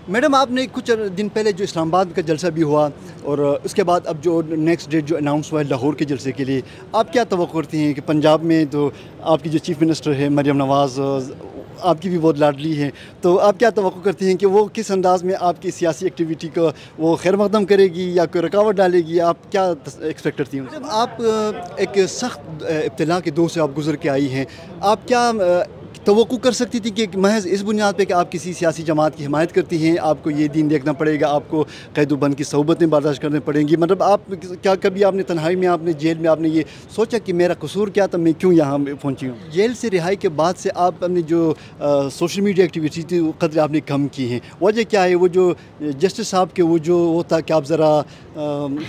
Madam आपने कुछ दिन पहले जो इस्लामाबाद का जलसा भी हुआ और उसके बाद अब जो नेक्स्ट डेट जो अनाउंस हुआ है लाहौर के जलसे के लिए, आप क्या तवक्को करती हैं कि पंजाब में तो आपकी जो चीफ़ मिनिस्टर है मरियम नवाज़ आपकी भी बहुत लाडली हैं, तो आप क्या तवक्को करती हैं कि वो किस अंदाज़ में आपकी सियासी एक्टिविटी को वो खैर मकदम करेगी या कोई रुकावट डालेगी? आप क्या एक्सपेक्ट करती हैं? मैडम आप एक सख्त इब्तिला के दौर से आप गुजर के आई हैं, आप क्या तवक्को कर सकती थी कि महज इस बुनियाद पे कि आप किसी सियासी जमात की हिमायत करती हैं आपको ये दीन देखना पड़ेगा, आपको कैदुबंद की सोबतें बर्दाश्त करनी पड़ेंगी? मतलब आप क्या कभी आपने तन्हाई में आपने जेल में आपने ये सोचा कि मेरा कसूर क्या था, मैं क्यों यहाँ पहुँची हूँ? जेल से रिहाई के बाद से आप अपनी जो सोशल मीडिया एक्टिविटी थी वो कदर आपने कम की हैं, वजह क्या है? वो जो जस्टिस साहब के वो जो वो था कि आप ज़रा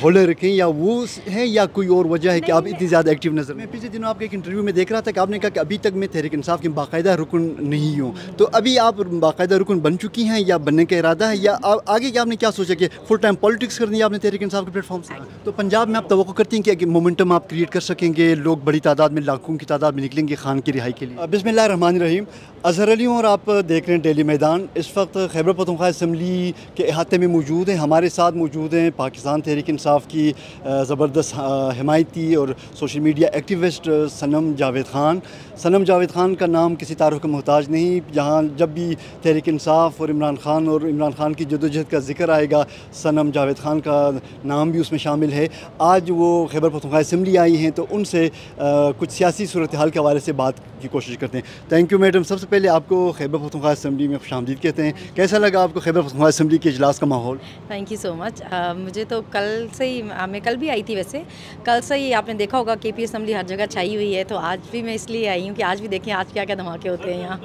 होले रखें, या वो है या कोई और वजह है कि आप इतनी ज़्यादा एक्टिव नज़र? मैं पिछले दिनों आपके एक इंटरव्यू में देख रहा था कि आपने कहा कि अभी तक मैं तहरीक इंसाफ के बाकायदा रुकन नहीं हूँ, तो अभी आप बाकायदा रुकन बन चुकी हैं या बनने का इरादा है, या आगे क्या आपने क्या सोचा कि फुल टाइम पॉलिटिक्स करनी है आपने तहरीक इंसाफ के प्लेटफॉर्म से? तो पंजाब में आप तवक्को करती हैं कि मोमेंटम आप क्रिएट कर सकेंगे, लोग बड़ी तादाद में लाखों की तादाद में निकलेंगे खान की रिहाई के लिए? बिस्मिल्लाहिर्रहमानिर्रहीम। अज़हर अली और आप देख रहे हैं डेली मैदान। इस वक्त खैबर पख्तूनख्वा असम्बली के अहाते में मौजूद हैं, हमारे साथ मौजूद हैं पाकिस्तान तहरीक इंसाफ की ज़बरदस्त हिमायती और सोशल मीडिया एक्टिविस्ट सनम जावेद ख़ान। सनम जावेद ख़ान का नाम किसी तारुफ का मोहताज नहीं, जहाँ जब भी तहरीक इंसाफ और इमरान ख़ान की जदोजहद का जिक्र आएगा सनम जावेद ख़ान का नाम भी उसमें शामिल है। आज वो खैबर पख्तूनख्वा असम्बली आई हैं, तो उनसे कुछ सियासी सूरत हाल के हवाले से बात की कोशिश करते हैं। Thank you madam. सबसे पहले आपको खैबर पख्तूनख्वा असम्बली में खुशामदीद कहते हैं। कैसा लगा आपको खैबर पख्तूनख्वा असम्बली के इजलास का माहौल? Thank you so much. मुझे तो कल से ही मैं कल भी आई थी, वैसे कल से ही आपने देखा होगा केपी असम्बली हर जगह छाई हुई है, तो आज भी मैं इसलिए आई हूँ कि आज भी देखें आज क्या क्या धमाके होते हैं यहाँ।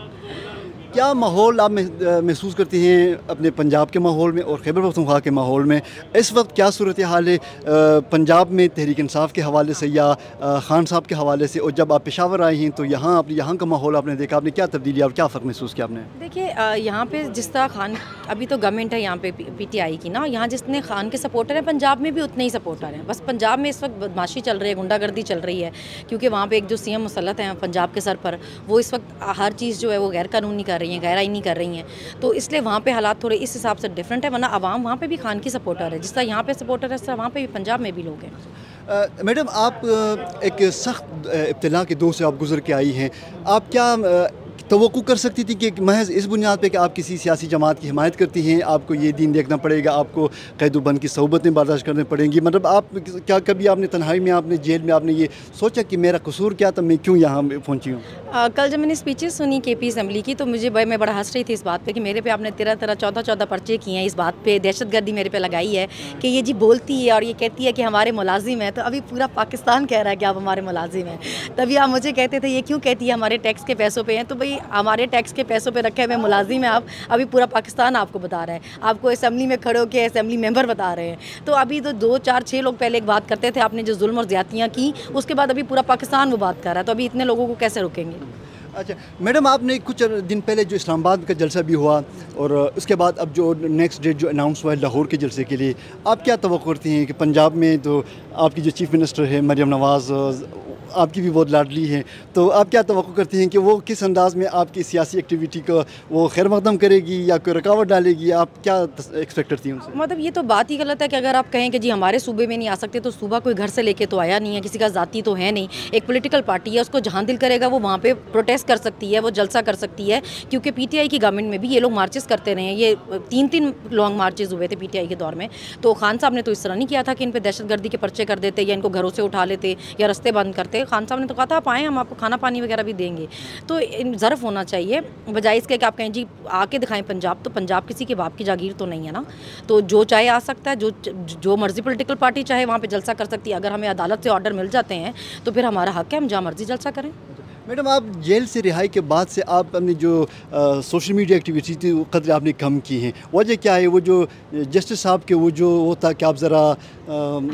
क्या माहौल आप महसूस करती हैं अपने पंजाब के माहौल में और खैबर पख्तूनख्वा के माहौल में? इस वक्त क्या सूरत हाल है पंजाब में तहरीक इंसाफ के हवाले से या खान साहब के हवाले से, और जब आप पेशावर आई हैं तो यहाँ का माहौल आपने देखा, आपने क्या तब्दीली और क्या फ़र्क महसूस किया आपने? देखिए यहाँ पे जिस तरह खान अभी तो गवर्नमेंट है यहाँ पे पीटीआई की ना, यहाँ जितने खान के सपोर्टर हैं पंजाब में भी उतने ही सपोर्टर हैं। बस पंजाब में इस वक्त बदमाशी चल रही है, गुंडागर्दी चल रही है, क्योंकि वहाँ पे एक जो सीएम मुसल्लत हैं पंजाब के सर पर, वो इस वक्त हर चीज़ जो है वो गैर कानूनी कर रही हैं, गैर आईनी कर रही हैं, तो इसलिए वहाँ पे हालात थोड़े इस हिसाब से डिफरेंट है। वरना आवाम वहाँ पे भी खान की सपोर्टर है, जिस तरह यहाँ पे सपोर्टर है इस तरह वहाँ पे भी पंजाब में भी लोग हैं। मैडम आप एक सख्त इब्तिला के दौर से आप गुजर के आई हैं, आप क्या तवक्को कर सकती थी कि महज इस बुनियाद पे कि आप किसी सियासी जमात की हिमायत करती हैं आपको ये दीन देखना पड़ेगा, आपको कैदुबंद की सोबतें बर्दाश्त करनी पड़ेंगी? मतलब आप क्या कभी आपने तन्हाई में आपने जेल में आपने ये सोचा कि मेरा कसूर क्या था, मैं क्यों यहाँ पहुँची हूँ? कल जब मैंने स्पीचेस सुनी केपी असम्बली की, तो मैं बड़ा हंस रही थी इस बात पे कि मेरे पे आपने 13-14 पर्चे किए हैं, इस बात पे दहशतगर्दी मेरे पे लगाई है कि ये जी बोलती है और ये कहती है कि हमारे मुलाजिम है, तो अभी पूरा पाकिस्तान कह रहा है कि आप हमारे मुलाजिम हैं। तभी आप मुझे कहते थे ये क्यों कहती है हमारे टैक्स के पैसों पे हैं, तो भाई हमारे टैक्स के पैसों पे रखे हुए मुलाजिम हैं आप, अभी पूरा पाकिस्तान आपको बता रहा है, आपको असम्बली में खड़े होकर असम्बली मेंबर बता रहे हैं। तो अभी तो 2-4-6 लोग पहले एक बात करते थे, आपने जो जुल्म और ज़्यादतियाँ की, उसके बाद अभी पूरा पाकिस्तान वो बात कर रहा है, तो अभी इतने लोगों को कैसे रोकेंगे? अच्छा मैडम, आपने कुछ दिन पहले जो इस्लामाबाद का जलसा भी हुआ और उसके बाद अब जो नेक्स्ट डेट जो अनाउंस हुआ है लाहौर के जलसे के लिए, आप क्या तवक्को करती हैं कि पंजाब में तो आपकी जो चीफ़ मिनिस्टर है मरियम नवाज़ आपकी भी बहुत लाडली हैं, तो आप क्या तवक्को करती हैं कि वो किस अंदाज़ में आपकी सियासी एक्टिविटी को वो खैर मकदम करेगी या कोई रुकावट डालेगी? आप क्या एक्सपेक्ट करती हैं उनसे? मतलब ये तो बात ही गलत है कि अगर आप कहें कि जी हमारे सूबे में नहीं आ सकते, तो सूबा कोई घर से लेके तो आया नहीं है, किसी का ज़ाती तो है नहीं, एक पॉलिटिकल पार्टी है, उसको जहाँ दिल करेगा वो वहाँ पे प्रोटेस्ट कर सकती है, वो जलसा कर सकती है। क्योंकि पीटीआई की गवर्नमेंट में भी ये लोग मार्चेस करते रहे हैं, ये 3-3 लॉन्ग मार्चेस हुए थे पीटीआई के दौर में, तो खान साहब ने तो इस तरह नहीं किया था कि इन पर दहशतगर्दी के पर्चे कर देते या इनको घरों से उठा लेते या रस्ते बंद करते। खान साहब ने तो कहा था आप आएँ, हम आपको खाना पानी वगैरह भी देंगे। तो ज़र्फ़ होना चाहिए, बजाय इसके कि आप कहें जी आके दिखाएं पंजाब, तो पंजाब किसी के बाप की जागीर तो नहीं है ना, तो जो चाहे आ सकता है, जो मर्जी पॉलिटिकल पार्टी चाहे वहाँ पे जलसा कर सकती है। अगर हमें अदालत से ऑर्डर मिल जाते हैं तो फिर हमारा हक है, हम जहाँ मर्जी जलसा करें। मैडम आप जेल से रिहाई के बाद से आप अपनी जो सोशल मीडिया एक्टिविटी थी वो कदर आपने कम की हैं, वजह क्या है? वो जो जस्टिस साहब के वो जो वो था कि आप ज़रा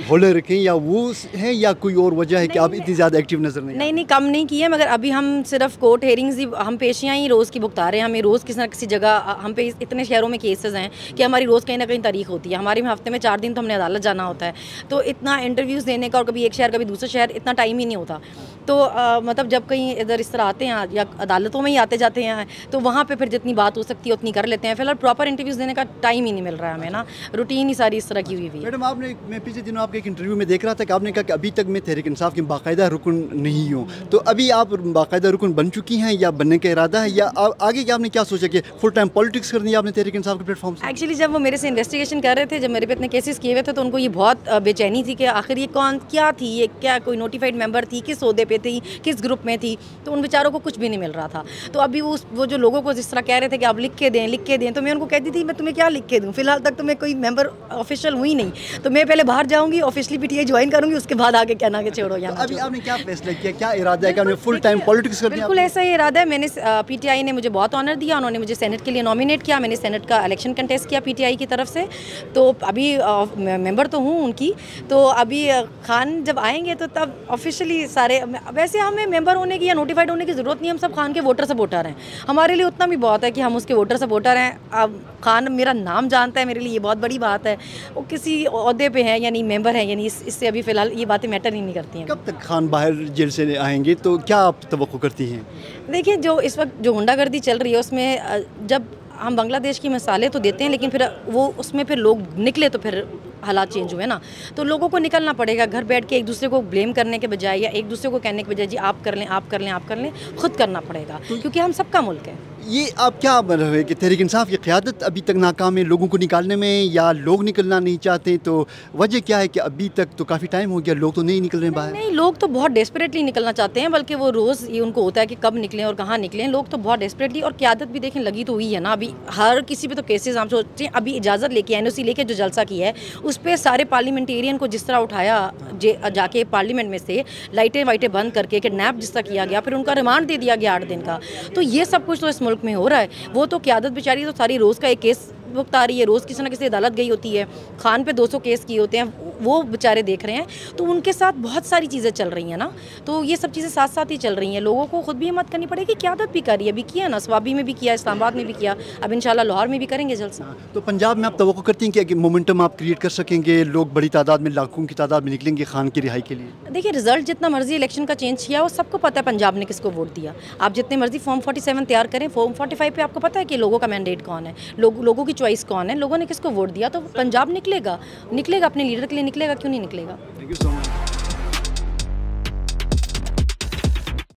होले रखें, या वो है या कोई और वजह है कि आप इतनी ज़्यादा एक्टिव नज़र नहीं कम नहीं की है, मगर अभी हम सिर्फ कोर्ट हेयरिंग्स ही, हम पेशियाँ ही रोज़ की भुगता रहे हैं। हमें रोज़ किसी न किसी जगह, हम पे इतने शहरों में केसेस हैं कि हमारी रोज़ कहीं ना कहीं तारीख होती है, हमारी में हफ्ते में 4 दिन तो हमने अदालत जाना होता है, तो इतना इंटरव्यूज़ देने का और कभी एक शहर कभी दूसरे शहर इतना टाइम ही नहीं होता। तो मतलब जब कहीं इधर इस तरह आते हैं या अदालतों में ही आते जाते हैं, तो वहाँ पे फिर जितनी बात हो सकती है उतनी कर लेते हैं। फिलहाल प्रॉपर इंटरव्यूज़ देने का टाइम ही नहीं मिल रहा है हमें ना, रूटीन ही सारी इस तरह की हुई है। मैडम आपने, मैं पिछले दिनों आपके एक इंटरव्यू में देख रहा था कि आपने कहा कि अभी तक मैं तहरीक इंसाफ की बाकायदा रुकन नहीं हूँ, तो अभी आप बाकायदा रुकन बन चुकी हैं या बनने का इरादा है, या आगे क्या आपने क्या सोचा कि फुल टाइम पॉलिटिक्स करनी है आपने तहरीक इंसाफ के प्लेटफॉर्म से? एक्चुअली जब वो मेरे से इन्वेस्टिगेशन कर रहे थे, जब मेरे पे इतने केसेस किए हुए थे, तो उनको ये बहुत बेचैनी थी कि आखिर ये कौन क्या थी, ये क्या कोई नोटिफाइड मेंबर थी, किस ओहदे पे थी, किस ग्रुप में थी, तो उन बेचारों को कुछ भी नहीं मिल रहा था। तो अभी वो जो लोगों को जिस तरह कह रहे थे कि आप लिख के दें, तो मैं उनको कहती थी मैं तुम्हें क्या लिख के दूँ, फिलहाल तक तो मैं कोई मेंबर ऑफिशियल हुई नहीं, तो मैं पहले बाहर जाऊँगी, ऑफिशियली पीटीआई ज्वाइन करूँगी, उसके बाद आगे कहना कि छोड़ो यहाँ। अभी आपने क्या फैसला किया, क्या इरादा है कि आपने फुल टाइम पॉलिटिक्स करनी है? बिल्कुल ऐसा ही इरादा है। मैंने पीटीआई ने मुझे बहुत ऑनर दिया, उन्होंने मुझे सेनेट के लिए नॉमिनेट किया, मैंने सेनेट का इलेक्शन कंटेस्ट किया पीटीआई की तरफ से, तो अभी मेंबर तो हूँ उनकी। तो अभी खान जब आएंगे तो तब ऑफिशियली सारे, वैसे हमें मेंबर होने की या नोटिफाइड होने की ज़रूरत नहीं, हम सब खान के वोटर सपोर्टर हैं, हमारे लिए उतना भी बहुत है कि हम उसके वोटर सपोर्टर हैं। अब खान मेरा नाम जानता है, मेरे लिए ये बहुत बड़ी बात है। वो किसी ओहदे पे है यानी मेंबर है, यानी इससे अभी फ़िलहाल ये बातें मैटर ही नहीं करती हैं। कब तक खान बाहर जेल से आएंगे, तो क्या आप तवक्को करती हैं? देखिए, जो इस वक्त जो गुंडागर्दी चल रही है उसमें जब हम बांग्लादेश की मिसालें तो देते हैं, लेकिन फिर वो उसमें फिर लोग निकले तो फिर हालात चेंज हुए ना, तो लोगों को निकलना पड़ेगा। घर बैठ के एक दूसरे को ब्लेम करने के बजाय या एक दूसरे को कहने के बजाय जी आप कर लें, आप कर लें, आप कर लें, खुद करना पड़ेगा, क्योंकि हम सबका मुल्क है। ये आप क्या मतलब है कि तहरीक इंसाफ की क़यादत अभी तक नाकाम है लोगों को निकालने में, या लोग निकलना नहीं चाहते? तो वजह क्या है कि अभी तक तो काफ़ी टाइम हो गया, लोग तो नहीं निकल रहे बाहर? नहीं, लोग तो बहुत डेस्परेटली निकलना चाहते हैं, बल्कि वो रोज़ ये उनको होता है कि कब निकलें और कहाँ निकलें। लोग तो बहुत डेस्परेटली, और क़यादत भी देखें लगी तो हुई है ना, अभी हर किसी पे तो केसेस हम सोचते हैं। अभी इजाज़त लेके एनओसी लेके जो जलसा किया है उस पर सारे पार्लियामेंटेरियन को जिस तरह उठाया जाके पार्लियामेंट में से, लाइटें वाइटें बंद करके किडनैप जिस तरह किया गया, फिर उनका रिमांड दे दिया गया 8 दिन का, तो ये सब कुछ तो इस मुल्क में हो रहा है। वो तो क़यादत बेचारी तो सारी रोज़ का एक केस भुगता रही है, रोज़ किसी न किसी अदालत गई होती है, खान पे 200 केस किए होते हैं, वो बेचारे देख रहे हैं, तो उनके साथ बहुत सारी चीज़ें चल रही हैं ना, तो ये सब चीज़ें साथ साथ ही चल रही हैं। लोगों को खुद भी हिम्मत करनी पड़ेगी, क़यादत भी कर रही है, अभी किया ना, स्वाबी में भी किया, इस्लामाबाद में भी किया, अब इंशाल्लाह लाहौर में भी करेंगे जल्द से। तो पंजाब में आप तवक्को करती हैं कि मोमेंटम आप क्रिएट कर सकेंगे, लोग बड़ी तादाद में, लाखों की तादाद में निकलेंगे खान की रिहाई के लिए? देखिए, रिजल्ट जितना मर्जी इलेक्शन का चेंज किया, वो सबको पता है पंजाब ने किसको वोट दिया। आप जितने मर्जी फॉर्म 47 तैयार करें, फॉर्म 45 पे आपको पता है कि लोगों का मैंडेट कौन है, लोगों की चॉइस कौन है, लोगों ने किसको वोट दिया, तो पंजाब निकलेगा अपने लीडर के लिए, निकलेगा, क्यों नहीं निकलेगा। Thank you so much.